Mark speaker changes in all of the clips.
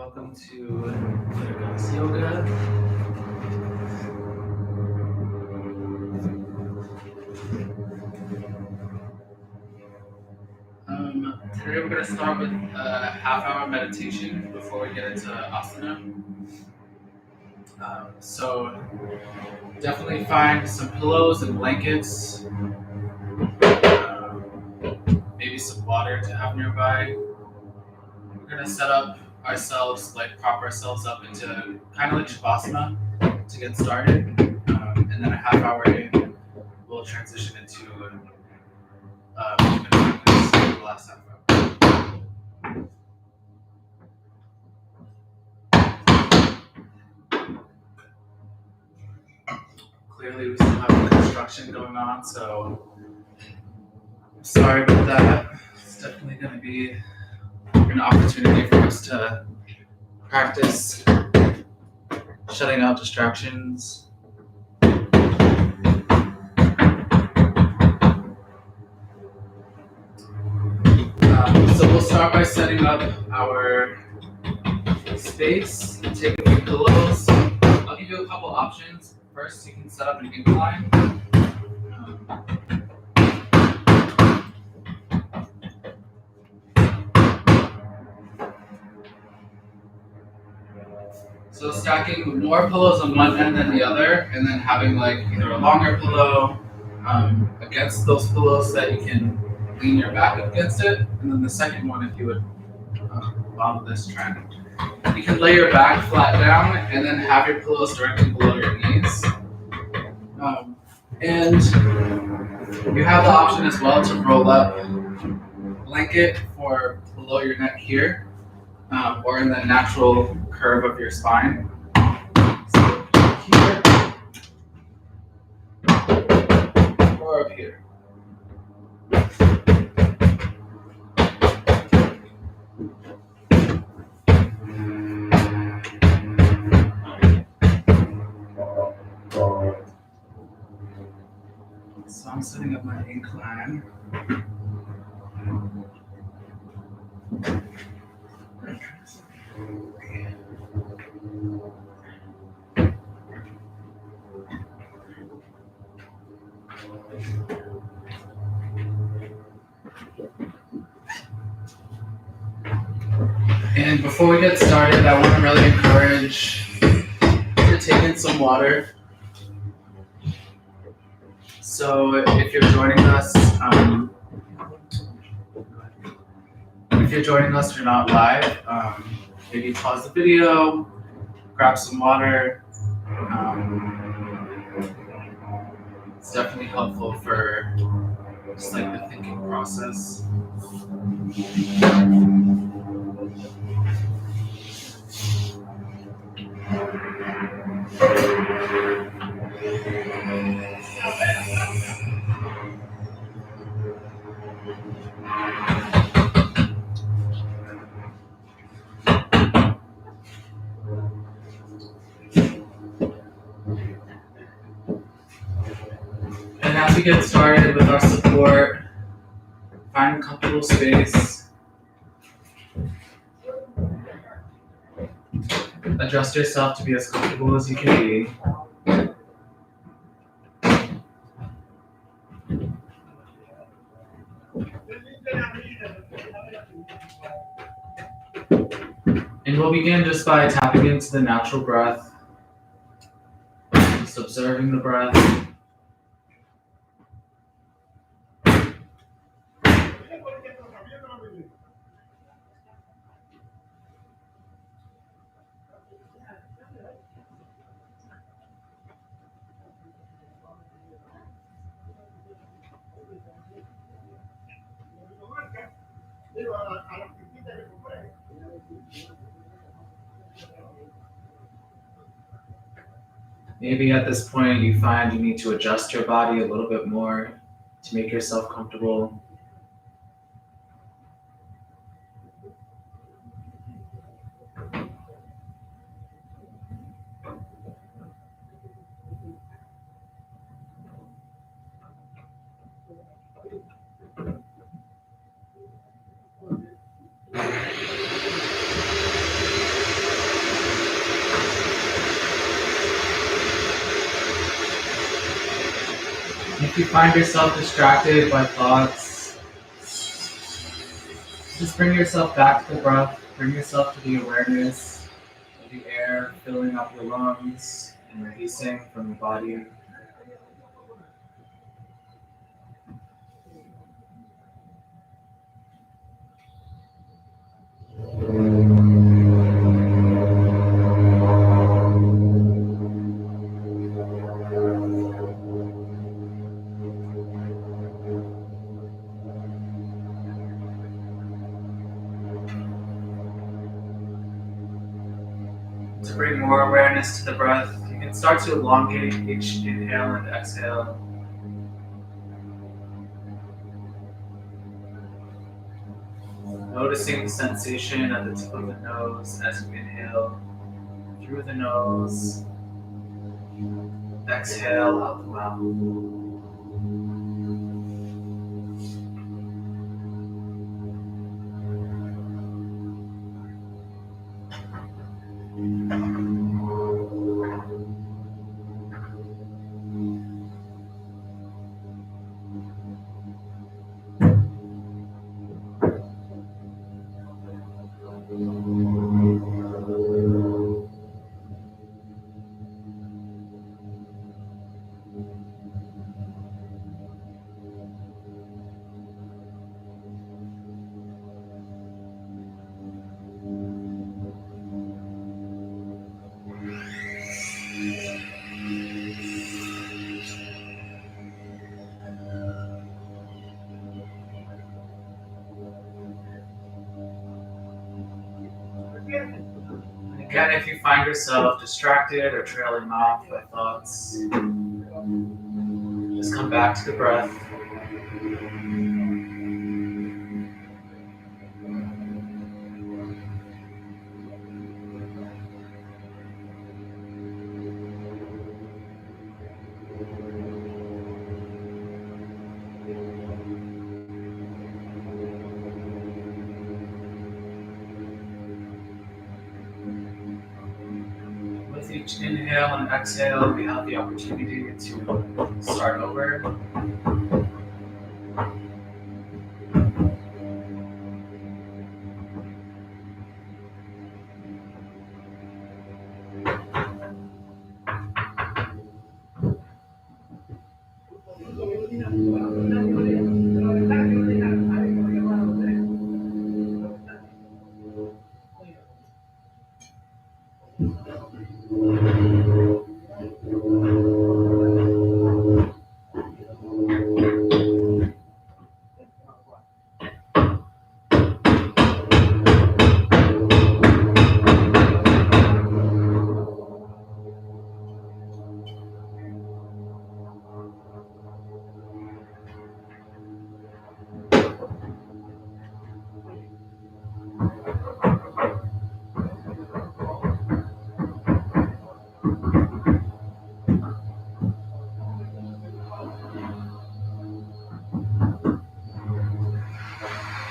Speaker 1: Welcome to Vegas Yoga. Today we're going to start with a half-hour meditation before we get into asana. So definitely find some pillows and blankets, maybe some water to have nearby. We're going to set up ourselves, prop ourselves up into kind of like Shavasana to get started. And then a half hour in, we'll transition into movement practice for the last half hour. Clearly, we still have construction going on, so sorry about that. It's definitely going to be an opportunity for us to practice shutting out distractions. So we'll start by setting up our space. Take a few pillows. I'll give you a couple options. First, you can set up an incline. So stacking more pillows on one end than the other, and then having either a longer pillow against those pillows so that you can lean your back up against it, and then the second one, if you would follow this trend, you can lay your back flat down and then have your pillows directly below your knees. And you have the option as well to roll up blanket for below your neck here, or in the natural curve of your spine. So here or up here. So I'm setting up my incline. And before we get started, I want to really encourage you to take in some water. So if you're joining us, you're not live, maybe pause the video, grab some water. It's definitely helpful for just the thinking process. And as we get started with our support, find a comfortable space. Adjust yourself to be as comfortable as you can be. And we'll begin just by tapping into the natural breath, just observing the breath. Maybe at this point you find you need to adjust your body a little bit more to make yourself comfortable. If you find yourself distracted by thoughts, just bring yourself back to the breath. Bring yourself to the awareness of the air filling up your lungs and releasing from your body. To bring more awareness to the breath, you can start to elongate each inhale and exhale. Noticing the sensation at the tip of the nose as you inhale through the nose, exhale out the mouth. Again, if you find yourself distracted or trailing off by thoughts, just come back to the breath. With each inhale and exhale, we have the opportunity to start over.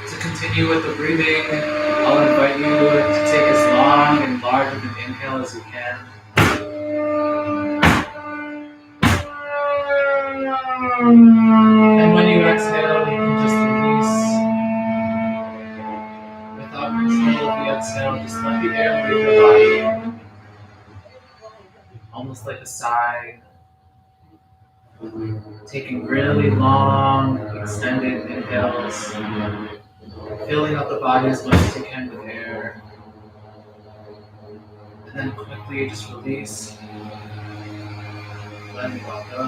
Speaker 1: To continue with the breathing, I'll invite you to take as long and large of an inhale as you can. And when you exhale, you can just release. Without control of the exhale, just let the air leave your body. Almost like a sigh. Taking really long, extended inhales. Filling up the body as much as you can with air. And then quickly just release. Letting it all go.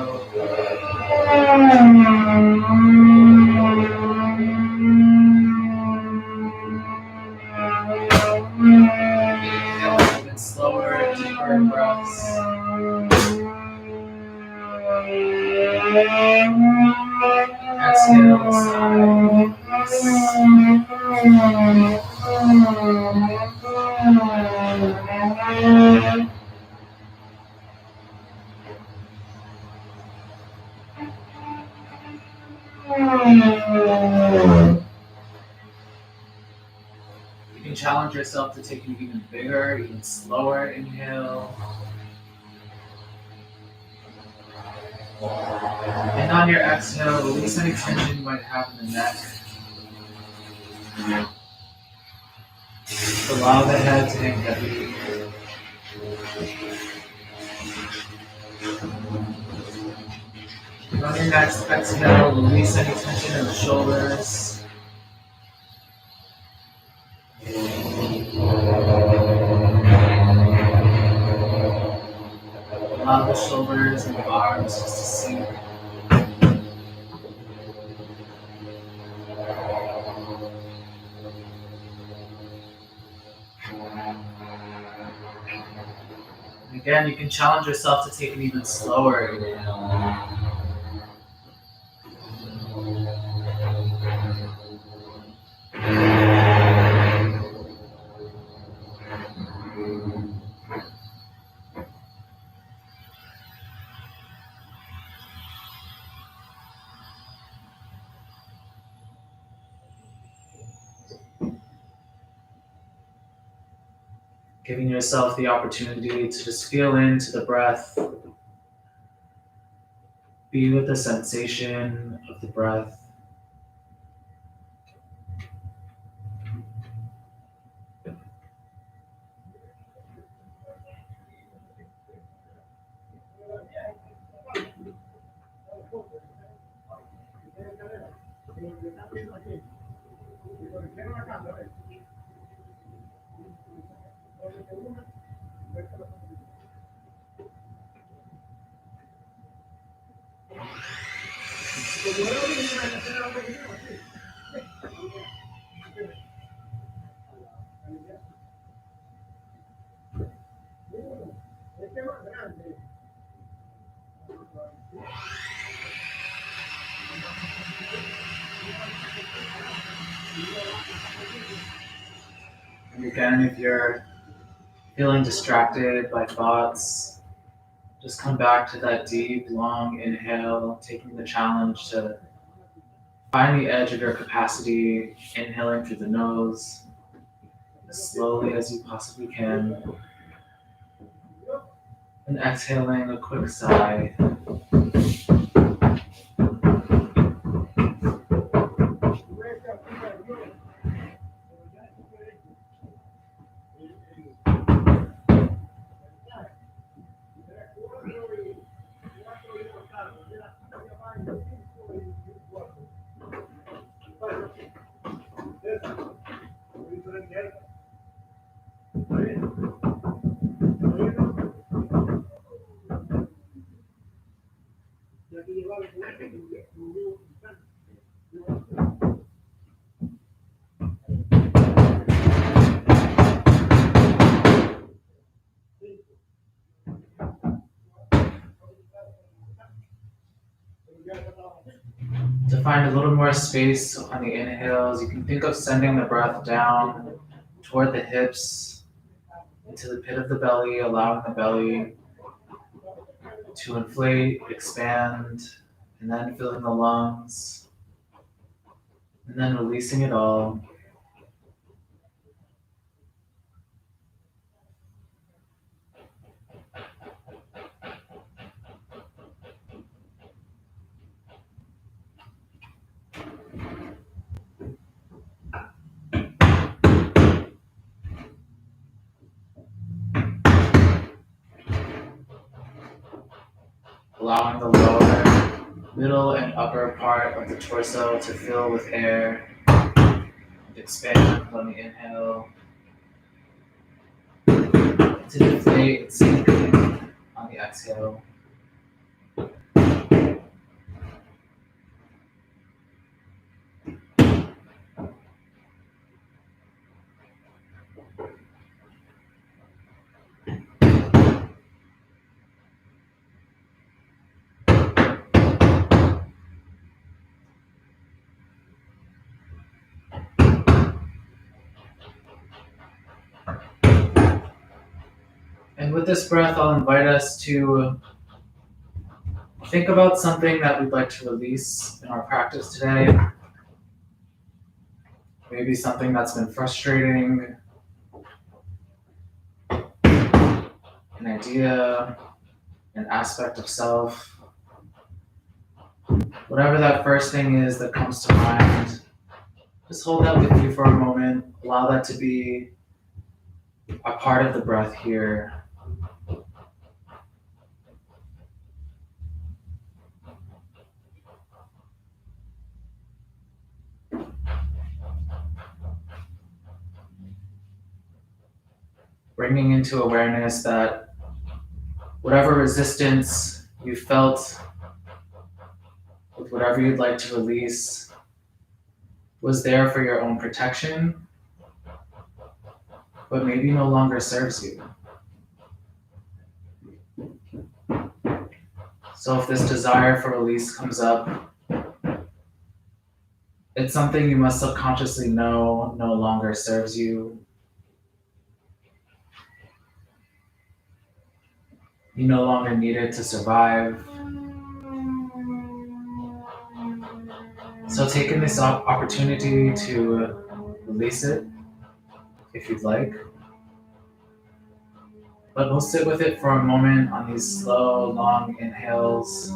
Speaker 1: Inhale a bit slower, deeper breaths. Exhale, sigh. You can challenge yourself to take an even bigger, even slower inhale.
Speaker 2: And on your exhale, release any tension you might have in the neck. Allow the head to hang heavy. And on your next exhale, release any tension in the shoulders. Allow the shoulders and the arms just to sink. And again, you can challenge yourself to take an even slower inhale. Giving yourself the opportunity to just feel into the breath. Be with the sensation of the breath. And again, if you're feeling distracted by thoughts, just come back to that deep, long inhale, taking the challenge to find the edge of your capacity, inhaling through the nose as slowly as you possibly can, and exhaling a quick sigh. To find a little more space on the inhales, you can think of sending the breath down toward the hips, into the pit of the belly, allowing the belly to inflate, expand, and then filling the lungs, and then releasing it all. Allowing the lower, middle, and upper part of the torso to fill with air, expand on the inhale, to deflate and sink on the exhale. And with this breath, I'll invite us to think about something that we'd like to release in our practice today. Maybe something that's been frustrating, an idea, an aspect of self. Whatever that first thing is that comes to mind, just hold that with you for a moment. Allow that to be a part of the breath here. Bringing into awareness that whatever resistance you felt with whatever you'd like to release was there for your own protection, but maybe no longer serves you. So if this desire for release comes up, it's something you must subconsciously know no longer serves you. You no longer need it to survive. So taking this opportunity to release it, if you'd like. But we'll sit with it for a moment on these slow, long inhales.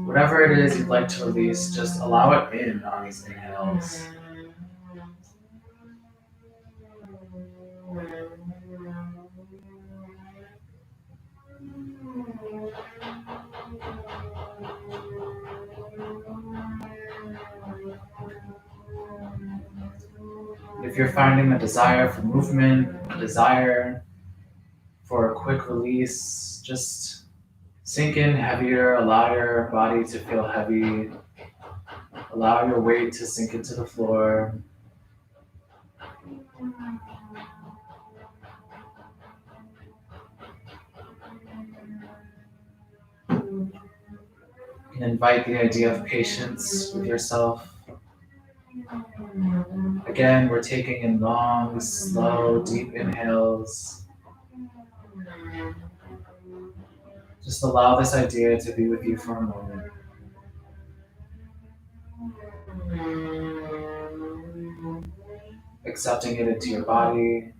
Speaker 2: Whatever it is you'd like to release, just allow it in on these inhales. If you're finding a desire for movement, a desire for a quick release, just sink in heavier, allow your body to feel heavy, allow your weight to sink into the floor. And invite the idea of patience with yourself. Again, we're taking in long, slow, deep inhales. Just allow this idea to be with you for a moment. Accepting it into your body.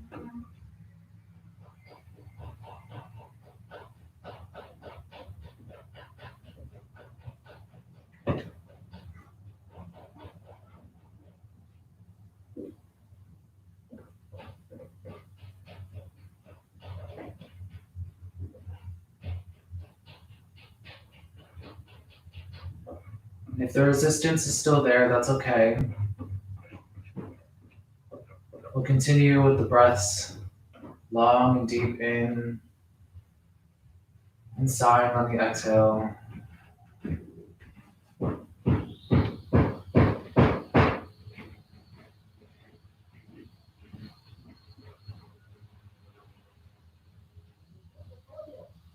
Speaker 2: If the resistance is still there, that's okay. We'll continue with the breaths, long and deep in, and sighing on the exhale.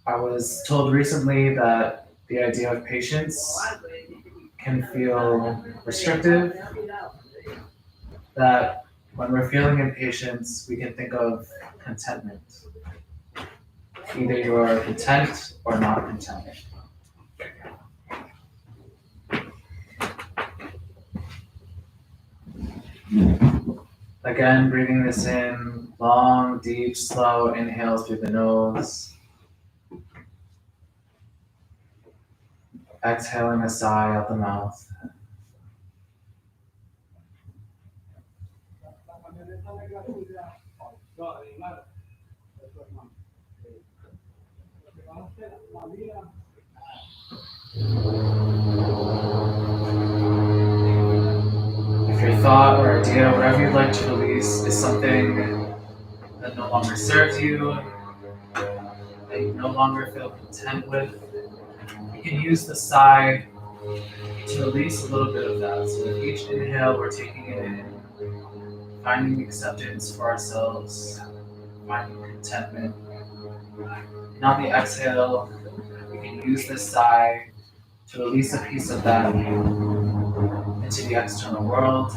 Speaker 2: I was told recently that the idea of patience can feel restrictive, that when we're feeling impatience, we can think of contentment. Either you're content or not content. Again, breathing this in, long, deep, slow inhales through the nose. Exhaling a sigh out the mouth. If your thought or idea, whatever you'd like to release, is something that no longer serves you, that you no longer feel content with, you can use the sigh to release a little bit of that. So with each inhale, we're taking it in, finding acceptance for ourselves, finding contentment. And on the exhale, we can use this sigh to release a piece of that into the external world.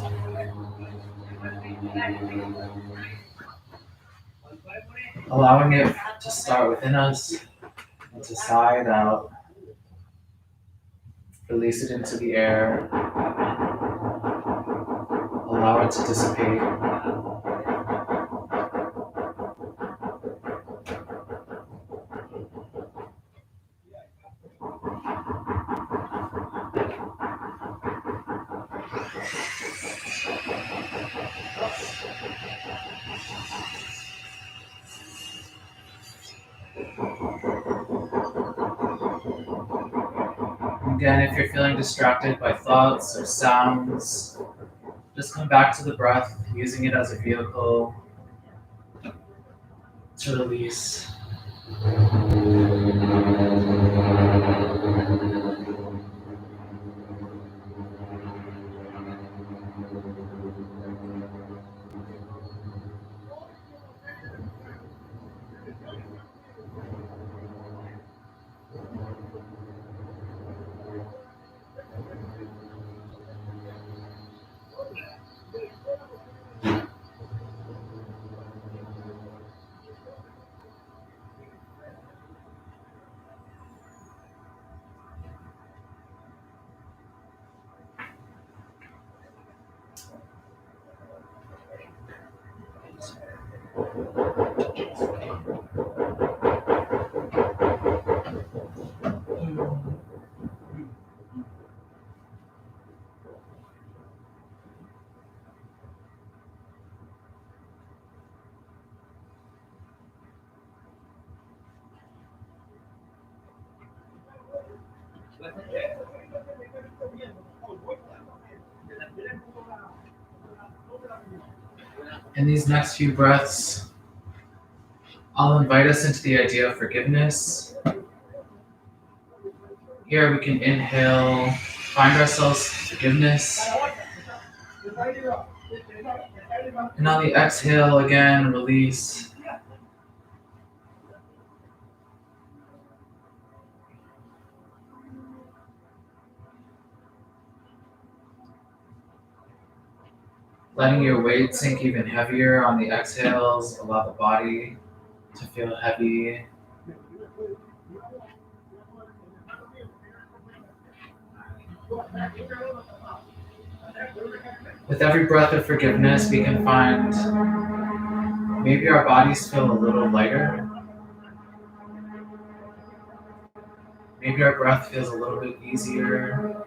Speaker 2: Allowing it to start within us and to sigh it out. Release it into the air. Allow it to dissipate. again, if you're feeling distracted by thoughts or sounds, just come back to the breath, using it as a vehicle to release. In these next few breaths, I'll invite us into the idea of forgiveness. Here we can inhale, find ourselves forgiveness. And on the exhale again, release. Letting your weight sink even heavier on the exhales, allow the body to feel heavy. With every breath of forgiveness, we can find maybe our bodies feel a little lighter. Maybe our breath feels a little bit easier.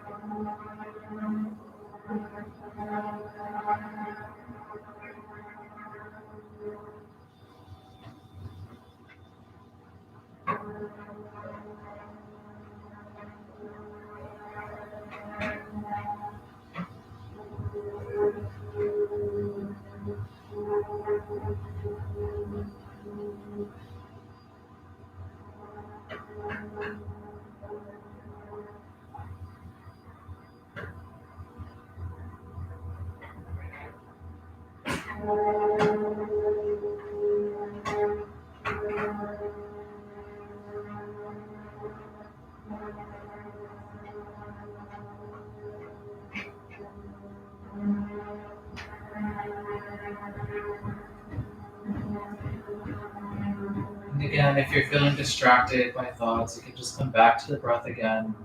Speaker 2: And again, if you're feeling distracted by thoughts, you can just come back to the breath again.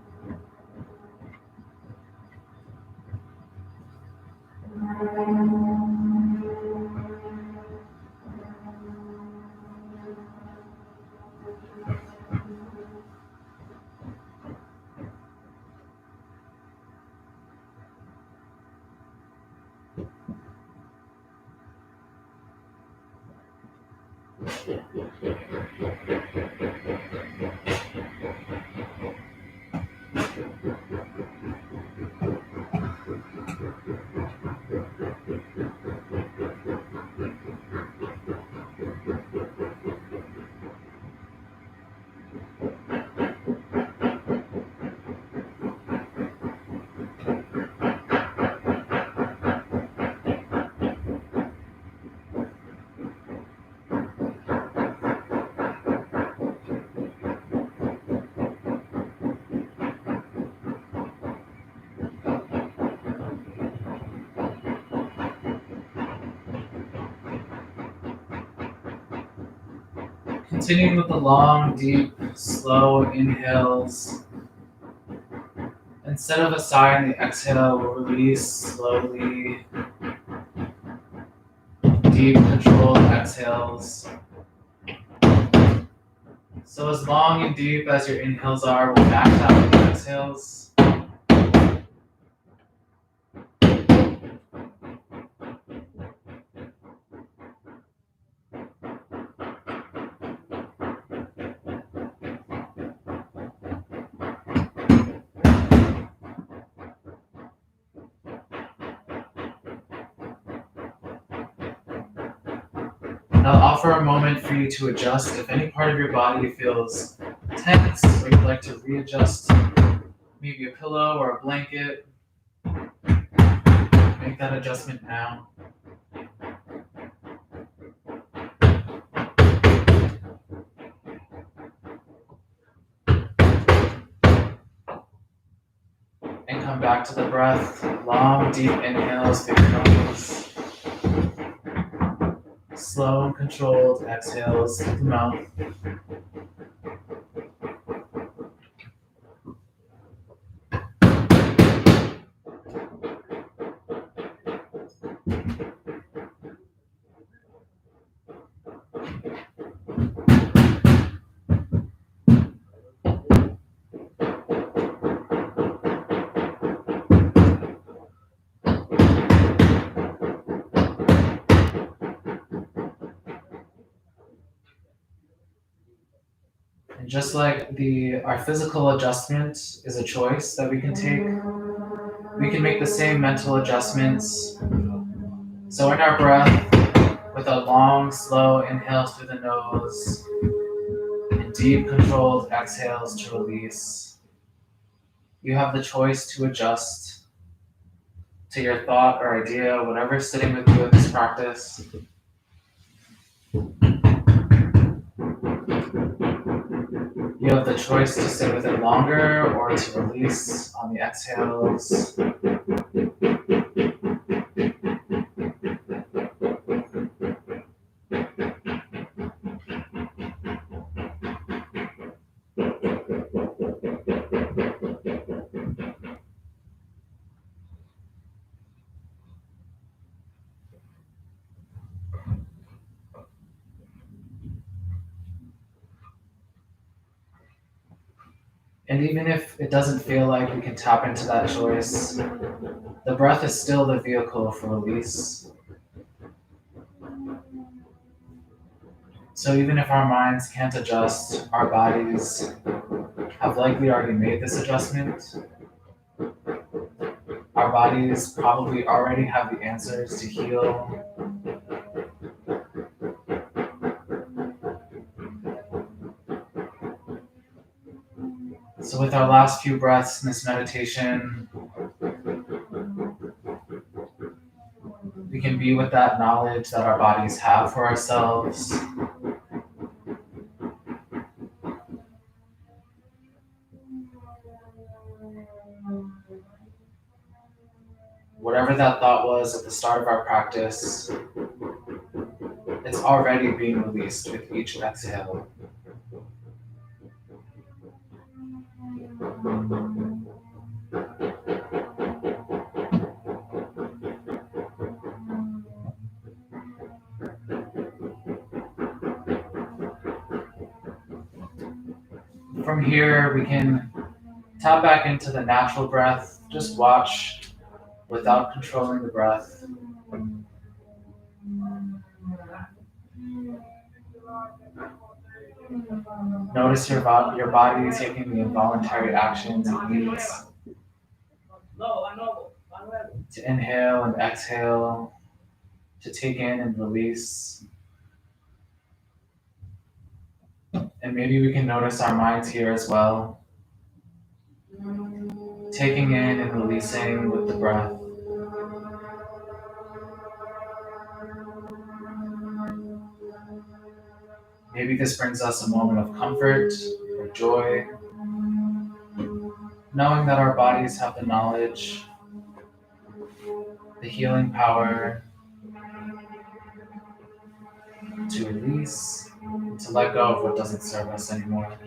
Speaker 2: Continuing with the long, deep, slow inhales. Instead of a sigh in the exhale, we'll release slowly. Deep, controlled exhales. So as long and deep as your inhales are, we'll max out the exhales. And I'll offer a moment for you to adjust. If any part of your body feels tense or you'd like to readjust, maybe a pillow or a blanket, make that adjustment now. And come back to the breath. Long, deep inhales through your nose. Slow and controlled exhales through the mouth. And just like our physical adjustment is a choice that we can take, we can make the same mental adjustments. So in our breath, with a long, slow inhales through the nose and deep, controlled exhales to release, you have the choice to adjust to your thought or idea, whatever's sitting with you in this practice. You have the choice to sit with it longer or to release on the exhales. And even if it doesn't feel like we can tap into that choice, the breath is still the vehicle for release. So even if our minds can't adjust, our bodies have likely already made this adjustment. Our bodies probably already have the answers to heal. So with our last few breaths in this meditation, we can be with that knowledge that our bodies have for ourselves. Whatever that thought was at the start of our practice, it's already being released with each exhale. From here, we can tap back into the natural breath. Just watch without controlling the breath. Notice your body taking the involuntary actions it needs to inhale and exhale, to take in and release. And maybe we can notice our minds here as well, taking in and releasing with the breath. Maybe this brings us a moment of comfort or joy, knowing that our bodies have the knowledge, the healing power to release, to let go of what doesn't serve us anymore.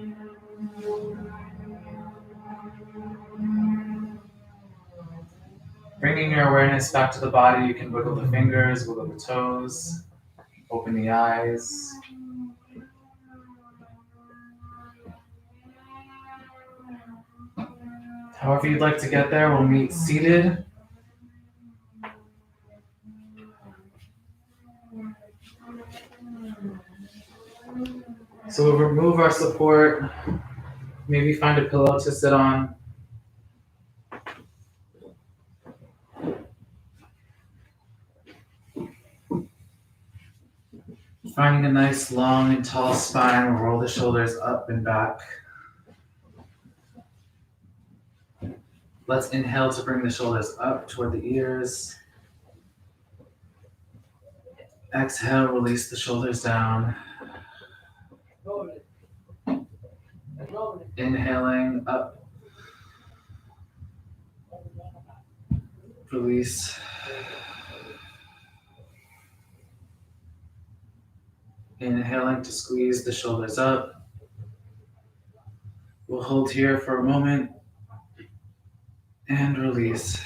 Speaker 2: Bringing your awareness back to the body, you can wiggle the fingers, wiggle the toes, open the eyes. However you'd like to get there, we'll meet seated. So we'll remove our support, maybe find a pillow to sit on. Finding a nice long and tall spine, we'll roll the shoulders up and back. Let's inhale to bring the shoulders up toward the ears. Exhale, release the shoulders down. Inhaling up. Release. Inhaling to squeeze the shoulders up. We'll hold here for a moment and release.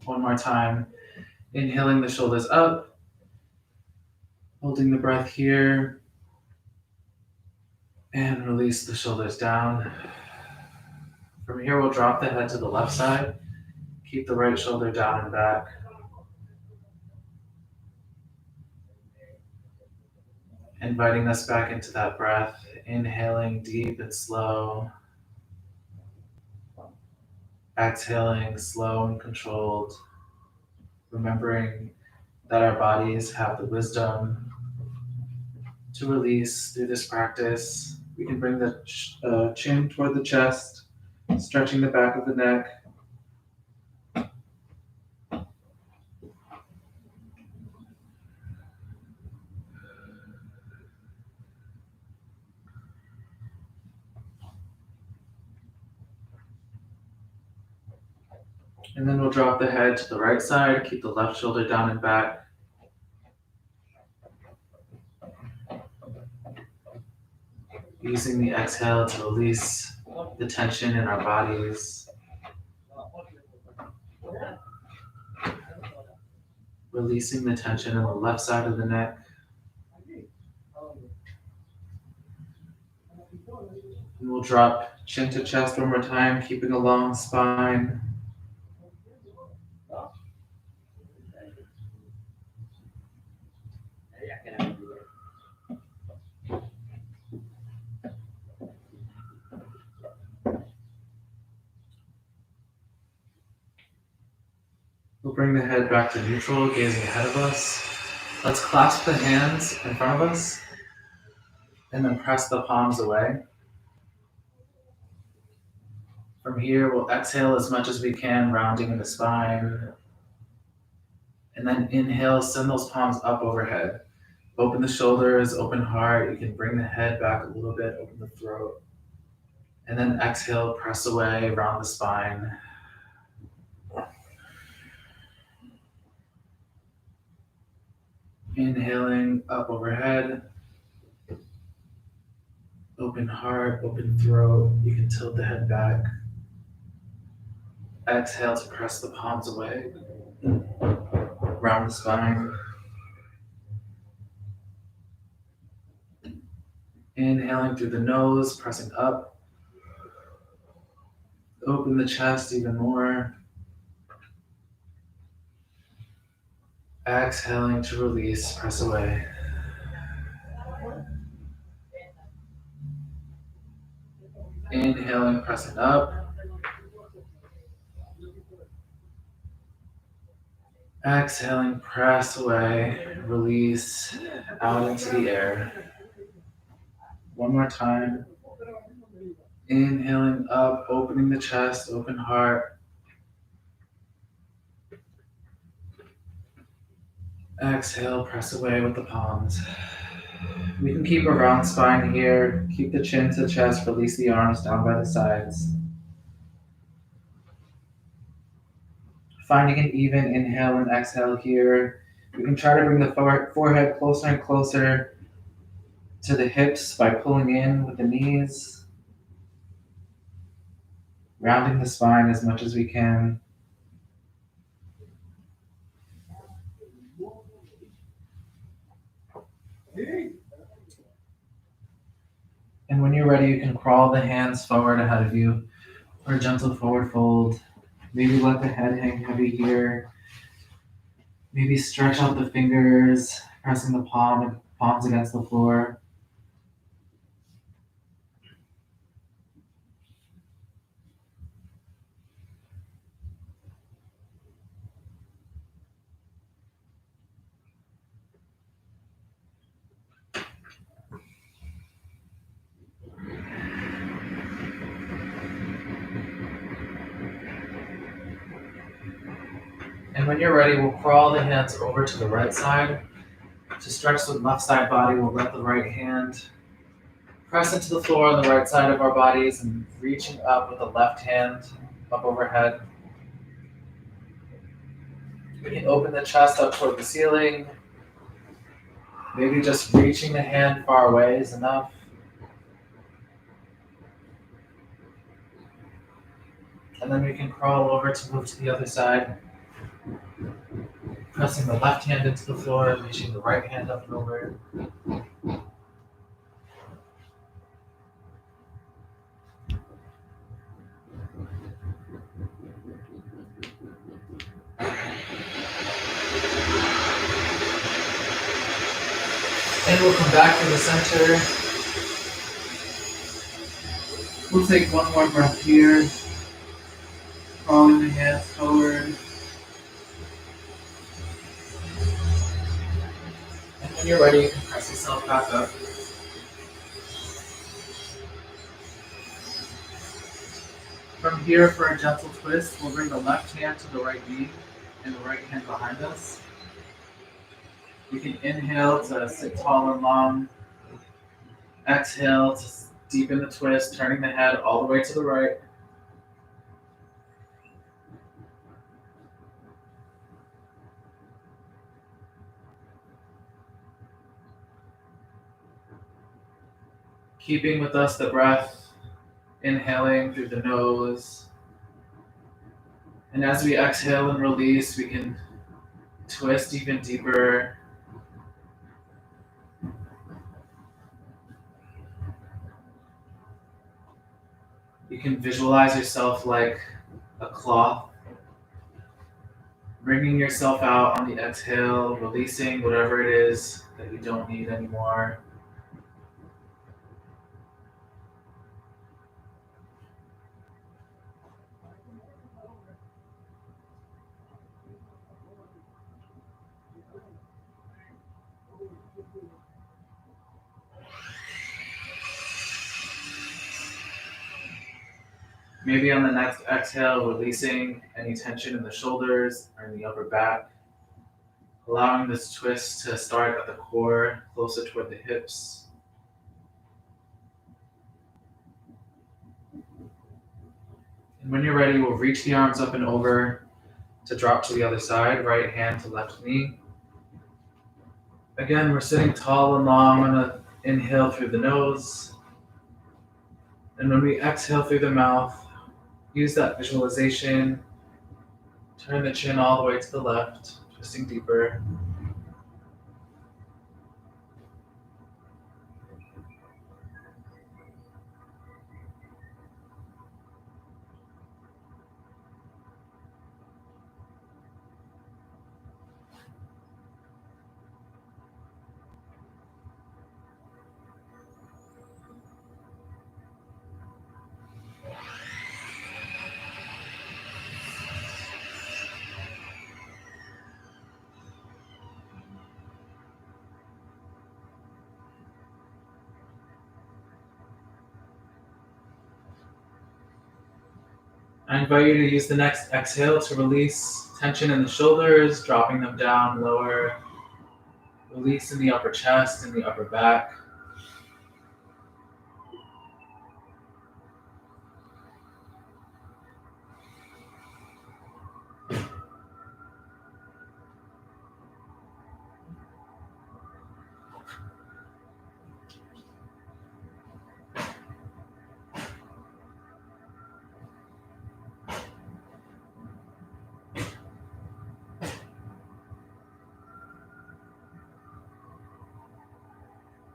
Speaker 2: One more time. Inhaling the shoulders up. Holding the breath here. And release the shoulders down. From here, we'll drop the head to the left side. Keep the right shoulder down and back. Inviting us back into that breath. Inhaling deep and slow. Exhaling slow and controlled. Remembering that our bodies have the wisdom to release through this practice. We can bring the chin toward the chest, stretching the back of the neck. And then we'll drop the head to the right side, keep the left shoulder down and back. Using the exhale to release the tension in our bodies. Releasing the tension on the left side of the neck. And we'll drop chin to chest one more time, keeping a long spine. We'll bring the head back to neutral, gazing ahead of us. Let's clasp the hands in front of us and then press the palms away. From here, we'll exhale as much as we can, rounding in the spine. And then inhale, send those palms up overhead. Open the shoulders, open heart. You can bring the head back a little bit, open the throat. And then exhale, press away, round the spine. Inhaling up overhead. Open heart, open throat. You can tilt the head back. Exhale to press the palms away. Round the spine. Inhaling through the nose, pressing up. Open the chest even more. Exhaling to release, press away. Inhaling, pressing up. Exhaling, press away, release out into the air. One more time. Inhaling up, opening the chest, open heart. Exhale, press away with the palms. We can keep a round spine here. Keep the chin to the chest, release the arms down by the sides. Finding an even inhale and exhale here. We can try to bring the forehead closer and closer to the hips by pulling in with the knees. Rounding the spine as much as we can. And when you're ready, you can crawl the hands forward ahead of you for a gentle forward fold. Maybe let the head hang heavy here. Maybe stretch out the fingers, pressing the palms against the floor. And when you're ready, we'll crawl the hands over to the right side. To stretch the left side body, we'll let the right hand press into the floor on the right side of our bodies and reaching up with the left hand up overhead. We can open the chest up toward the ceiling. Maybe just reaching the hand far away is enough. And then we can crawl over to move to the other side. Pressing the left hand into the floor and reaching the right hand up and over. And we'll come back to the center. We'll take one more breath here. Crawling the hands forward. And when you're ready, you can press yourself back up. From here, for a gentle twist, we'll bring the left hand to the right knee and the right hand behind us. You can inhale to sit tall and long. Exhale to deepen the twist, turning the head all the way to the right. Keeping with us the breath, inhaling through the nose. And as we exhale and release, we can twist even deeper. You can visualize yourself like a cloth, bringing yourself out on the exhale, releasing whatever it is that you don't need anymore. Maybe on the next exhale, releasing any tension in the shoulders or in the upper back, allowing this twist to start at the core, closer toward the hips. And when you're ready, we'll reach the arms up and over to drop to the other side, right hand to left knee. Again, we're sitting tall and long. I'm gonna inhale through the nose. And when we exhale through the mouth, use that visualization. Turn the chin all the way to the left, twisting deeper. I invite you to use the next exhale to release tension in the shoulders, dropping them down lower. Release in the upper chest and the upper back.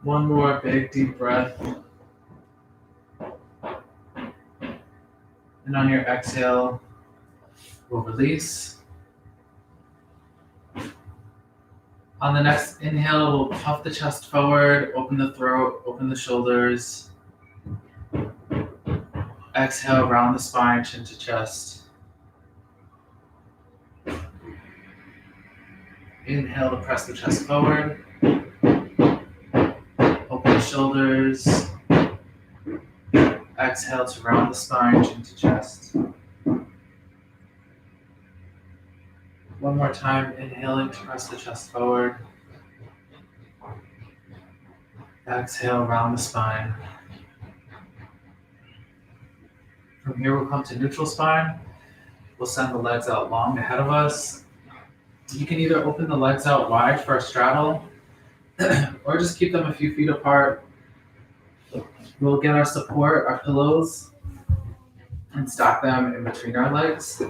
Speaker 2: One more big deep breath. And on your exhale, we'll release. On the next inhale, we'll puff the chest forward, open the throat, open the shoulders. Exhale, round the spine, chin to chest. Inhale to press the chest forward. Open the shoulders. Exhale to round the spine, chin to chest. One One more time, inhaling to press the chest forward. Exhale, round the spine. From here, we'll come to neutral spine. We'll send the legs out long ahead of us. You can either open the legs out wide for a straddle, or just keep them a few feet apart. We'll get our support, our pillows, and stack them in between our legs.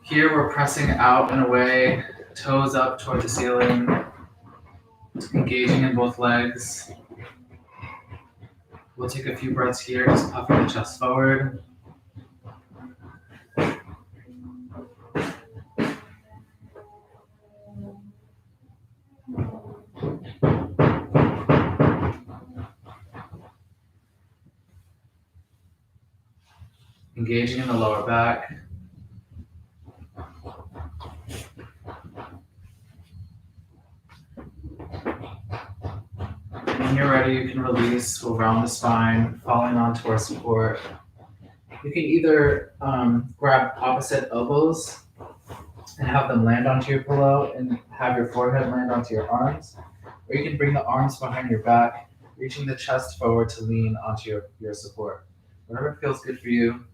Speaker 2: Here we're pressing out and away, toes up toward the ceiling, engaging in both legs. We'll take a few breaths here, just puffing the chest forward. Engaging in the lower back. When you're ready, you can release. We'll round the spine, falling onto our support. You can either grab opposite elbows and have them land onto your pillow and have your forehead land onto your arms. Or you can bring the arms behind your back, reaching the chest forward to lean onto your support. Whatever feels good for you.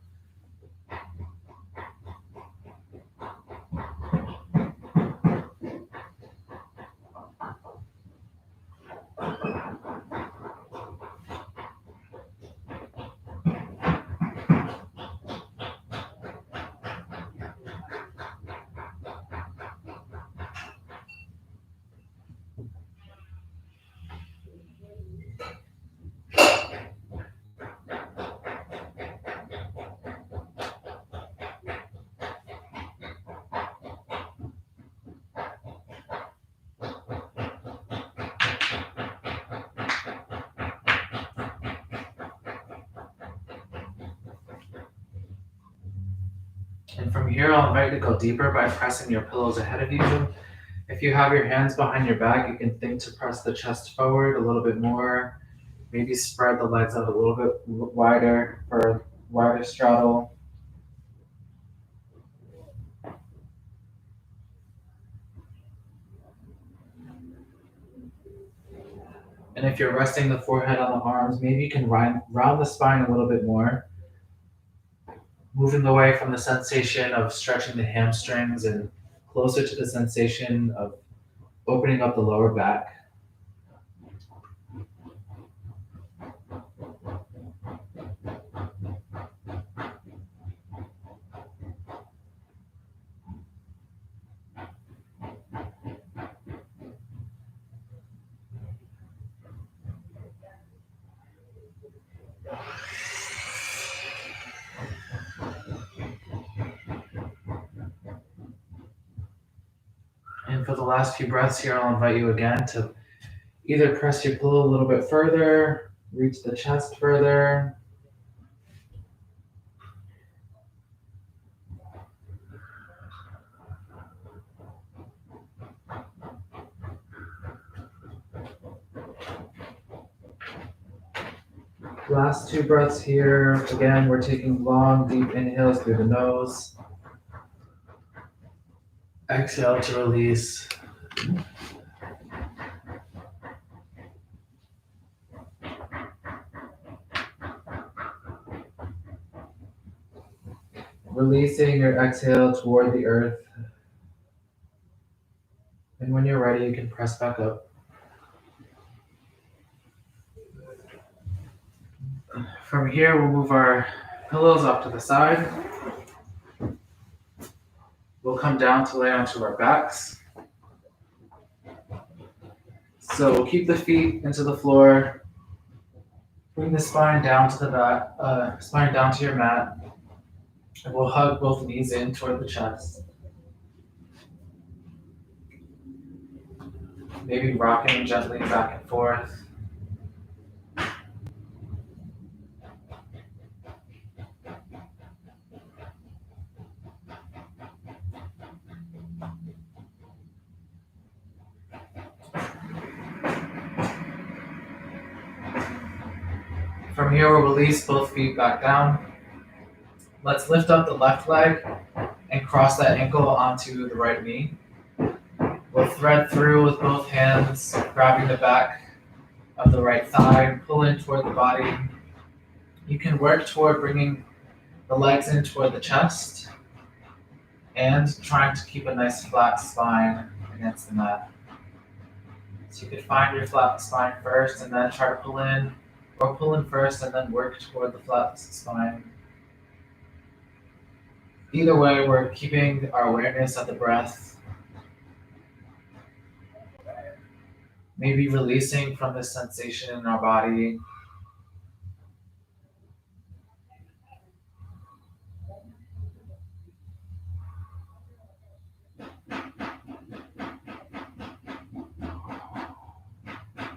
Speaker 2: And from here, I'll invite you to go deeper by pressing your pillows ahead of you. If you have your hands behind your back, you can think to press the chest forward a little bit more. Maybe spread the legs out a little bit wider for a wider straddle. And if you're resting the forehead on the arms, maybe you can round the spine a little bit more. Moving away from the sensation of stretching the hamstrings and closer to the sensation of opening up the lower back. And for the last few breaths here, I'll invite you again to either press your pillow a little bit further, reach the chest further. Last two breaths here. Again, we're taking long, deep inhales through the nose. Exhale to release. Releasing your exhale toward the earth. And when you're ready, you can press back up. From here, we'll move our pillows off to the side. We'll come down to lay onto our backs. So we'll keep the feet into the floor. Bring the spine down to the back, spine down to your mat. And we'll hug both knees in toward the chest. Maybe rocking gently back and forth. From here, we'll release both feet back down. Let's lift up the left leg and cross that ankle onto the right knee. We'll thread through with both hands, grabbing the back of the right thigh, pull in toward the body. You can work toward bringing the legs in toward the chest and trying to keep a nice flat spine against the mat. So you could find your flat spine first and then try to pull in, or pull in first and then work toward the flat spine. Either way, we're keeping our awareness of the breath, maybe releasing from this sensation in our body.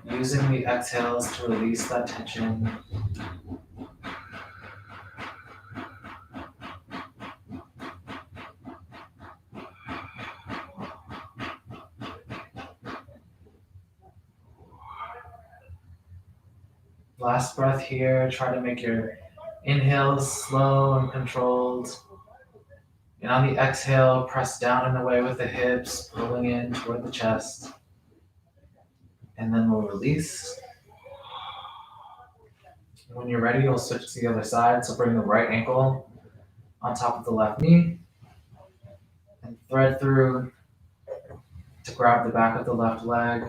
Speaker 2: Using the exhales to release that tension. Last breath here. Try to make your inhales slow and controlled. And on the exhale, press down and away with the hips, pulling in toward the chest. And then we'll release. When you're ready, you'll switch to the other side. So bring the right ankle on top of the left knee and thread through to grab the back of the left leg.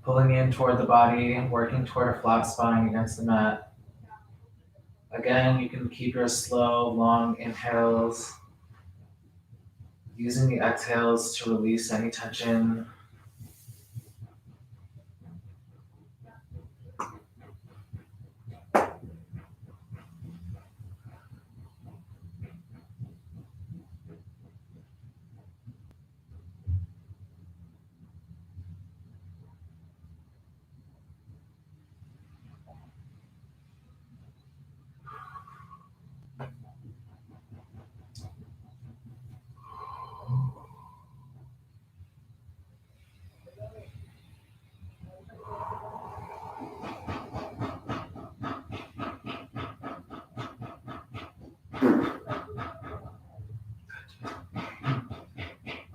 Speaker 2: Pulling in toward the body, working toward a flat spine against the mat. Again, you can keep your slow, long inhales, using the exhales to release any tension.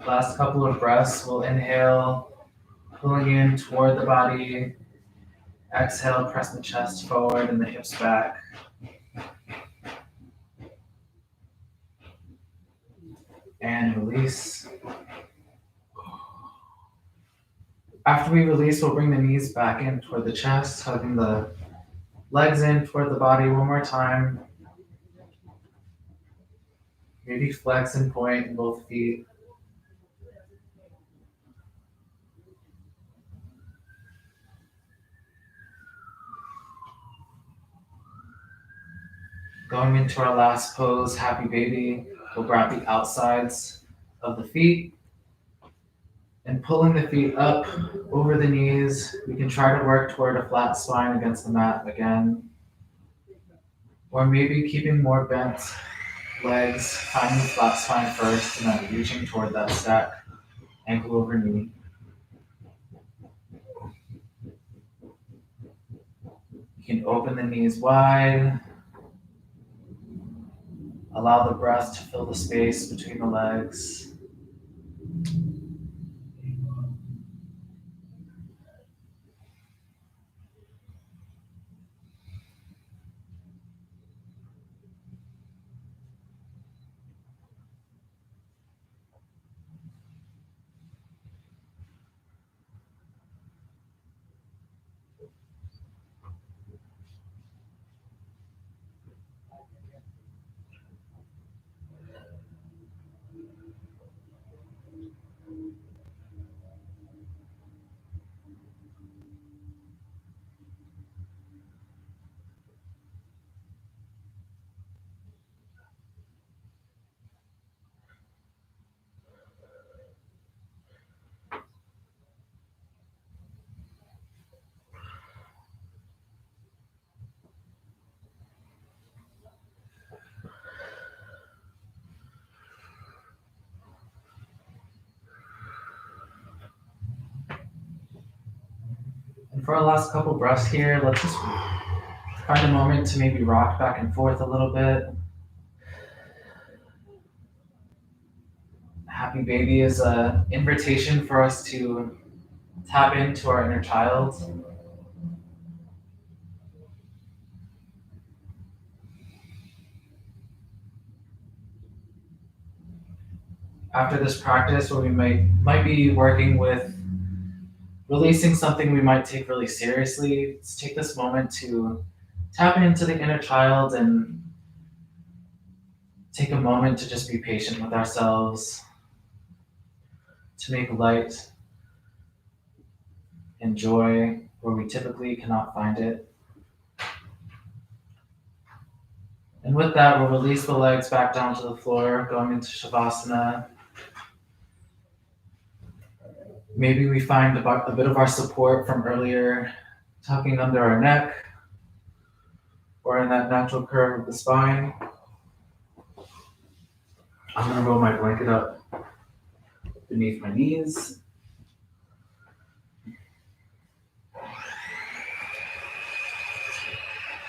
Speaker 2: Last couple of breaths, we'll inhale, pulling in toward the body. Exhale, press the chest forward and the hips back. And release. After we release, we'll bring the knees back in toward the chest, hugging the legs in toward the body one more time. Maybe flex and point in both feet. Going into our last pose, happy baby, we'll grab the outsides of the feet and pulling the feet up over the knees. We can try to work toward a flat spine against the mat again. Or maybe keeping more bent legs, finding flat spine first and then reaching toward that stack, ankle over knee. You can open the knees wide. Allow the breath to fill the space between the legs. And for our last couple breaths here, let's just Find a moment to maybe rock back and forth a little bit. Happy Baby is an invitation for us to tap into our inner child. After this practice, where we might be working with releasing something we might take really seriously, let's take this moment to tap into the inner child and take a moment to just be patient with ourselves, to make light and joy where we typically cannot find it. And with that, we'll release the legs back down to the floor, going into Shavasana. Maybe we find a bit of our support from earlier, tucking under our neck or in that natural curve of the spine. I'm gonna roll my blanket up beneath my knees.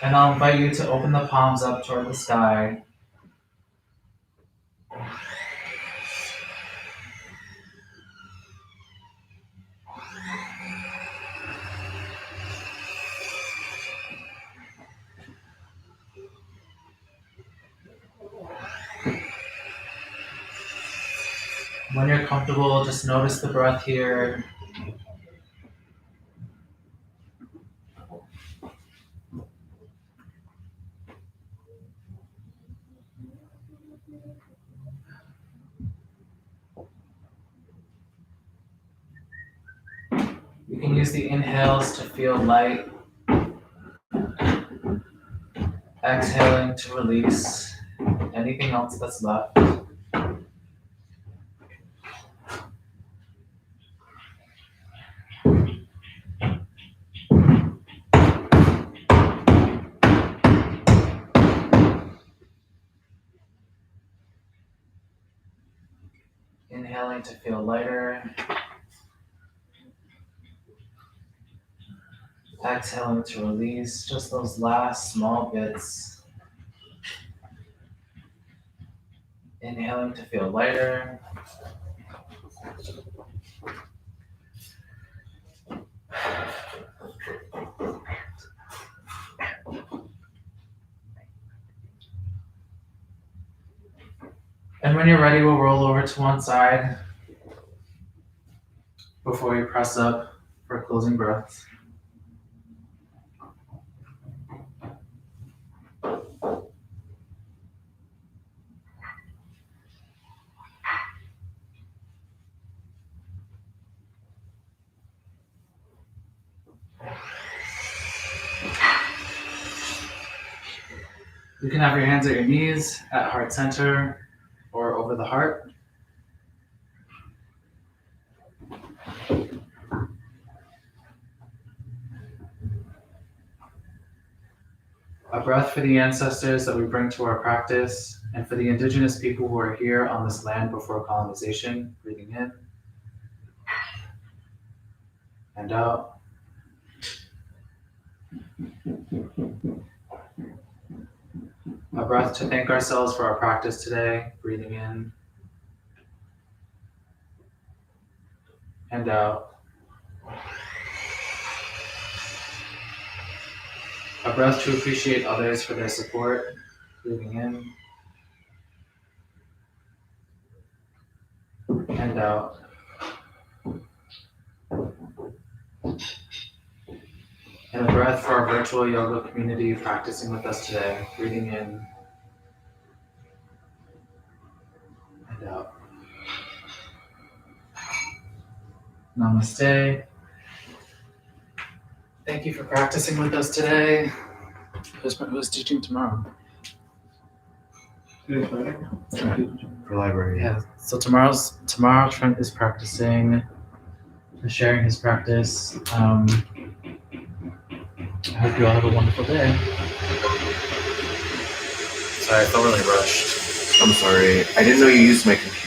Speaker 2: And I'll invite you to open the palms up toward the sky. When you're comfortable, just notice the breath here. You can use the inhales to feel light. Exhaling to release anything else that's left. Inhaling to feel lighter. Exhaling to release just those last small bits. Inhaling to feel lighter. And when you're ready, we'll roll over to one side before we press up for closing breaths. You can have your hands at your knees, at heart center, or over the heart. A breath for the ancestors that we bring to our practice, and for the indigenous people who are here on this land before colonization, breathing in and out. A breath to thank ourselves for our practice today, breathing in and out. A breath to appreciate others for their support, breathing in and out. And a breath for our virtual yoga community practicing with us today, breathing in and out. Namaste. Thank you for practicing with us today. Who's teaching tomorrow?
Speaker 3: For library.
Speaker 2: Yeah. So tomorrow Trent is practicing, sharing his practice. I hope you all have a wonderful day.
Speaker 3: Sorry, I felt really rushed. I'm sorry. I didn't know you used my computer.